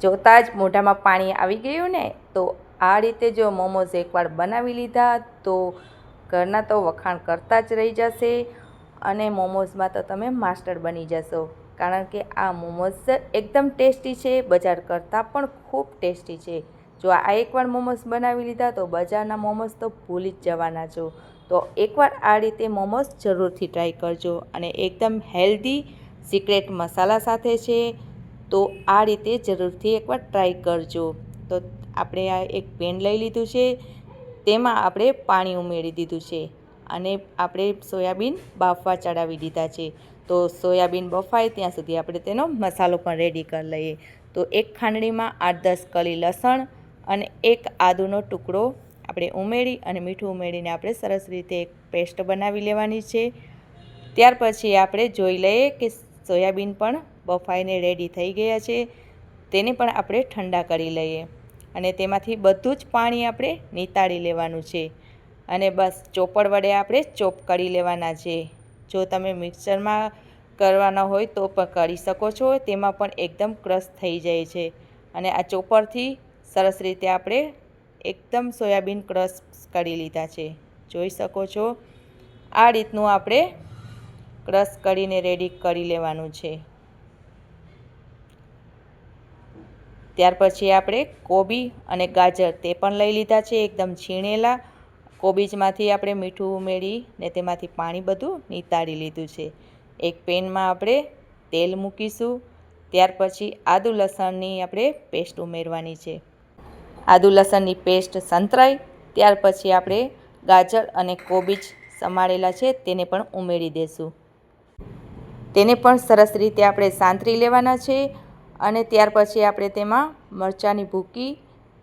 જોતાં જ મોઢામાં પાણી આવી ગયું ને. તો આ રીતે જો મોમોઝ એકવાર બનાવી લીધા તો ઘરના તો વખાણ કરતા જ રહી જશે અને મોમોઝમાં તો તમે માસ્ટર બની જશો, કારણ કે આ મોમોઝ એકદમ ટેસ્ટી છે, બજાર કરતાં પણ ખૂબ ટેસ્ટી છે. જો આ એકવાર મોમોઝ બનાવી લીધા તો બજારના મોમોઝ તો ભૂલી જ જવાના છો. તો એકવાર આ રીતે મોમોઝ જરૂરથી ટ્રાય કરજો અને એકદમ હેલ્ધી સિક્રેટ મસાલા સાથે છે. તો આ રીતે જરૂરથી એકવાર ટ્રાય કરજો. તો આપણે આ એક પેન લઈ લીધું છે, તેમાં આપણે પાણી ઉમેરી દીધું છે અને આપણે સોયાબીન બાફવા ચડાવી દીધા છે. તો સોયાબીન બફાય ત્યાં સુધી આપણે તેનો મસાલો પણ રેડી કરી લઈએ. તો એક ખાંડણીમાં 8-10 કળી લસણ અને એક આદુનો ટુકડો આપણે ઉમેરી અને મીઠું ઉમેરીને આપણે સરસ રીતે એક પેસ્ટ બનાવી લેવાની છે. ત્યાર પછી આપણે જોઈ લઈએ કે સોયાબીન પણ બફાઈને રેડી થઈ ગયા છે. તેને પણ આપણે ઠંડા કરી લઈએ અને તેમાંથી બધું જ પાણી આપણે નિતાળી લેવાનું છે અને બસ ચોપડ વડે આપણે ચોપ કરી લેવાના છે. જો તમે મિક્સરમાં કરવાના હોય તો પણ કરી શકો છો, તેમાં પણ એકદમ ક્રશ થઈ જાય છે. અને આ ચોપરથી સરસ રીતે આપણે એકદમ સોયાબીન ક્રશ કરી લીધા છે, જોઈ શકો છો. આ રીતનું આપણે ક્રશ કરીને રેડી કરી લેવાનું છે. ત્યાર પછી આપણે કોબી અને ગાજર તે પણ લઈ લીધા છે, એકદમ છીણેલા. કોબીજમાંથી આપણે મીઠું ઉમેરીને તેમાંથી પાણી બધું નિતાળી લીધું છે. એક પેનમાં આપણે તેલ મૂકીશું. ત્યાર પછી આદુ લસણની આપણે પેસ્ટ ઉમેરવાની છે. આદુ લસણની પેસ્ટ સંતરાય ત્યાર પછી આપણે ગાજર અને કોબીજ સમારેલા છે તેને પણ ઉમેરી દઈશું. તેને પણ સરસ રીતે આપણે સાંતળી લેવાના છે અને ત્યાર પછી આપણે તેમાં મરચાંની ભૂકી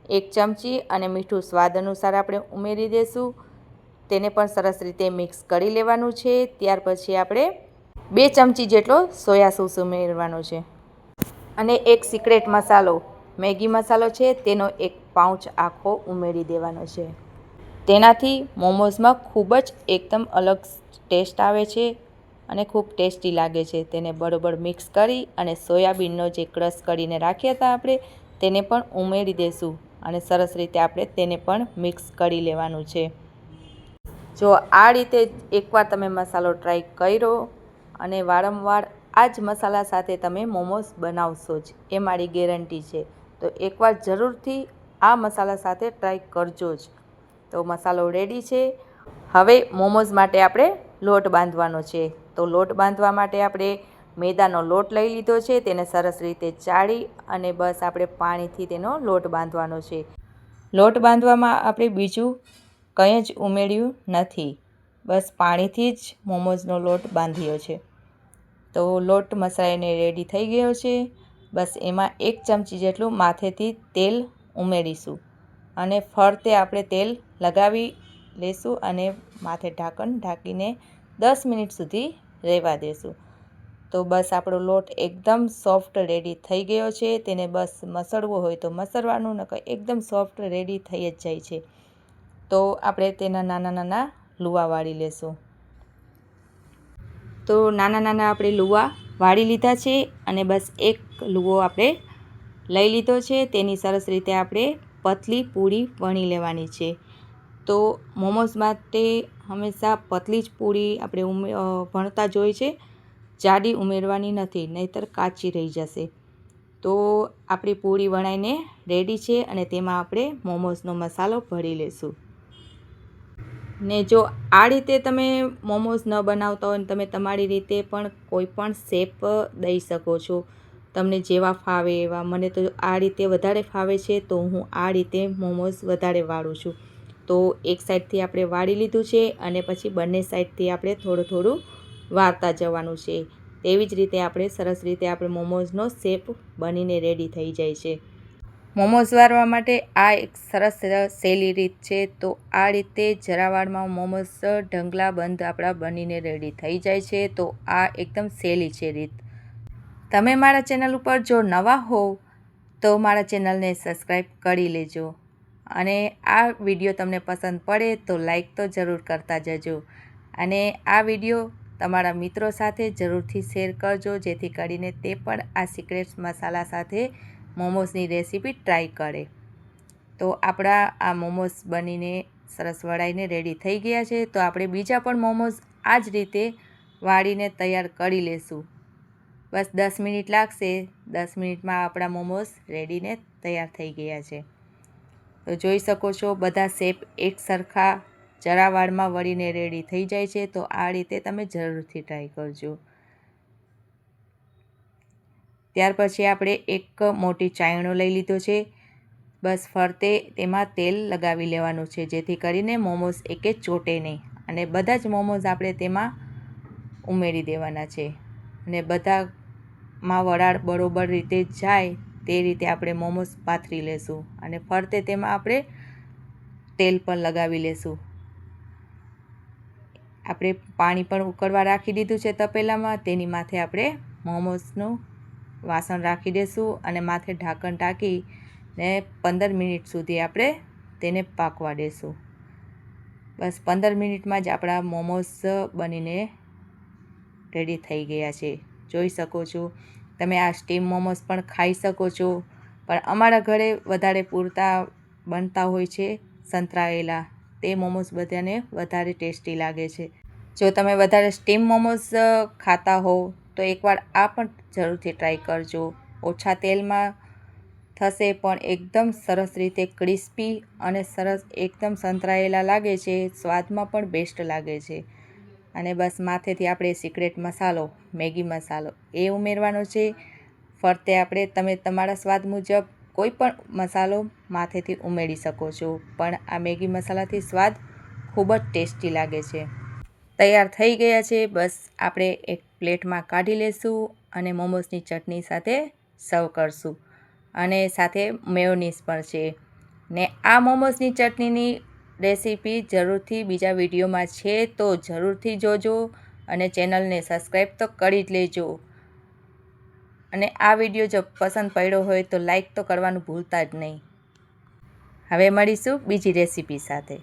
1 ચમચી અને મીઠું સ્વાદ અનુસાર આપણે ઉમેરી દઈશું. તેને પણ સરસ રીતે મિક્સ કરી લેવાનું છે. ત્યાર પછી આપણે 2 ચમચી જેટલો સોયા સોસ ઉમેરવાનો છે અને એક સિક્રેટ મસાલો મેગી મસાલો છે તેનો 1 પાઉચ આખો ઉમેરી દેવાનો છે. તેનાથી મોમોઝમાં ખૂબ જ એકદમ અલગ ટેસ્ટ આવે છે અને ખૂબ ટેસ્ટી લાગે છે. તેને બરોબર મિક્સ કરી અને સોયાબીનનો જે ક્રશ કરીને રાખ્યા હતા આપણે તેને પણ ઉમેરી દઈશું અને સરસ રીતે આપણે તેને પણ મિક્સ કરી લેવાનું છે. જો આ રીતે એકવાર તમે મસાલો ટ્રાય કર્યો અને વારંવાર આ જ મસાલા સાથે તમે મોમોઝ બનાવશો જ, એ મારી ગેરંટી છે. તો એકવાર જરૂરથી આ મસાલા સાથે ટ્રાય કરજો જ. તો મસાલો રેડી છે. હવે મોમોઝ માટે આપણે લોટ બાંધવાનો છે. તો લોટ બાંધવા માટે આપણે મેદાનો લોટ લઈ લીધો છે, તેને સરસ રીતે ચાળી અને બસ આપણે પાણીથી તેનો લોટ બાંધવાનો છે. લોટ બાંધવામાં આપણે બીજું કંઈ જ ઉમેર્યું નથી, બસ પાણીથી જ મોમોઝનો લોટ બાંધ્યો છે. તો લોટ મસળાઈને રેડી થઈ ગયો છે. બસ એમાં 1 ચમચી જેટલું માથેથી તેલ ઉમેરીશું અને ફરતે આપણે તેલ લગાવી લઈશું અને માથે ઢાંકણ ઢાંકીને 10 મિનિટ સુધી રહેવા દઈશું. તો બસ આપણો લોટ એકદમ સોફ્ટ રેડી થઈ ગયો છે. તેને બસ મસળવો હોય તો મસળવાનું, નકર એકદમ સોફ્ટ રેડી થઈ જ જાય છે. તો આપણે તેના નાના નાના લુવા વાળી લેશું. તો નાના નાના આપણે લુવા વાળી લીધા છે અને બસ એક લુવો આપણે લઈ લીધો છે. તેની સરસ રીતે આપણે પતલી પૂરી વણી લેવાની છે. તો મોમોઝ માટે હંમેશા પતલી જ પૂરી આપણે વણતા જ હોય છે, જાડી ઉમેરવાની નથી, નહીંતર કાચી રહી જશે. તો આપણી પૂરી વણાઈને રેડી છે અને તેમાં આપણે મોમોઝનો મસાલો ભરી લઈશું. ને જો આ રીતે તમે મોમોઝ ન બનાવતા હોય ને તમે તમારી રીતે પણ કોઈ પણ શેપ દઈ શકો છો, તમને જેવા ફાવે એવા. મને તો આ રીતે વધારે ફાવે છે તો હું આ રીતે મોમોઝ વધારે વાળું છું. તો એક સાઈડથી આપણે વાળી લીધું છે અને પછી બંને સાઈડથી આપણે થોડું થોડું વાળતા જવાનું છે. તેવી જ રીતે આપણે સરસ રીતે આપણે મોમોઝનો શેપ બનીને રેડી થઈ જાય છે. મોમોઝ વાળવા માટે આ એક સરસ સહેલી રીત છે. તો આ રીતે જરા વારમાં મોમોઝ ઢગલા બંધ આપણા બનીને રેડી થઈ જાય છે. તો આ એકદમ સહેલી છે રીત. તમે મારા ચેનલ ઉપર જો નવા હોવ તો મારા ચેનલને સબસ્ક્રાઈબ કરી લેજો અને આ વિડીયો તમને પસંદ પડે તો લાઈક તો જરૂર કરતા જજો અને આ વિડીયો તમારા મિત્રો સાથે જરૂરથી શેર કરજો, જેથી કરીને તે પણ આ સિક્રેટ મસાલા સાથે મોમોસની રેસીપી ટ્રાય કરે. તો આપણા આ મોમોસ બનીને સરસ વળાઈને રેડી થઈ ગયા છે. તો આપણે બીજા પણ મોમોસ આ જ રીતે વાળીને તૈયાર કરી લેશું. બસ 10 મિનિટ લાગશે. 10 મિનિટમાં આપણા મોમોસ રેડીને તૈયાર થઈ ગયા છે. તો જોઈ શકો છો બધા શેપ એક સરખા જરા વાળમાં વળીને રેડી થઈ જાય છે. તો આ રીતે તમે જરૂરથી ટ્રાય કરજો. ત્યાર પછી આપણે એક મોટી ચાયણો લઈ લીધો છે. બસ ફરતે તેમાં તેલ લગાવી લેવાનું છે, જેથી કરીને મોમોસ એકે ચોટે નહીં. અને બધા જ મોમોસ આપણે તેમાં ઉમેરી દેવાના છે. અને બધામાં વરાળ બરોબર રીતે જાય તે રીતે આપણે મોમોસ પાથરી લેશું. અને ફરતે તેમાં આપણે તેલ પણ લગાવી લેશું. આપણે પાણી પણ ઉકળવા રાખી દીધું છે તપેલામાં. તેની માથે આપણે મોમોસનું વાસણ રાખી દઈશું અને માથે ઢાંકણ ઢાંકીને 15 મિનિટ સુધી આપણે તેને પાકવા દઈશું. બસ 15 મિનિટમાં જ આપણા મોમોસ બનીને રેડી થઈ ગયા છે. જોઈ શકો છો તમે આ સ્ટીમ મોમોસ પણ ખાઈ શકો છો, પણ અમારા ઘરે વધારે પૂરતા બનતા હોય છે સંતરાયેલા. તે મોમોસ બધાને વધારે ટેસ્ટી લાગે છે. જો તમે વધારે સ્ટીમ મોમોસ ખાતા હોવ તો એકવાર આ પણ જરૂરથી ટ્રાય કરજો. ઓછા તેલમાં થશે પણ એકદમ સરસ રીતે ક્રિસ્પી અને સરસ એકદમ સંતરાયેલા લાગે છે. સ્વાદમાં પણ બેસ્ટ લાગે છે. અને બસ માથેથી આપણે સિક્રેટ મસાલો, મેગી મસાલો એ ઉમેરવાનો છે. ફરતે આપણે તમે તમારા સ્વાદ મુજબ કોઈ પણ મસાલો માથેથી ઉમેરી શકો છો, પણ આ મેગી મસાલાથી સ્વાદ ખૂબ જ ટેસ્ટી લાગે છે. તૈયાર થઈ ગયા છે. બસ આપણે એક પ્લેટમાં કાઢી લેશું અને મોમોસની ચટણી સાથે સર્વ કરશું. અને સાથે મેયોનીઝ પણ છે. ને આ મોમોસની ચટણીની રેસીપી જરૂરથી બીજા વિડીયોમાં છે, તો જરૂરથી જોજો અને ચેનલને સબસ્ક્રાઈબ તો કરી જ લેજો. અને આ વિડીયો જો પસંદ પડ્યો હોય તો લાઈક તો કરવાનું ભૂલતા જ નહીં. હવે મળીશું બીજી રેસીપી સાથે.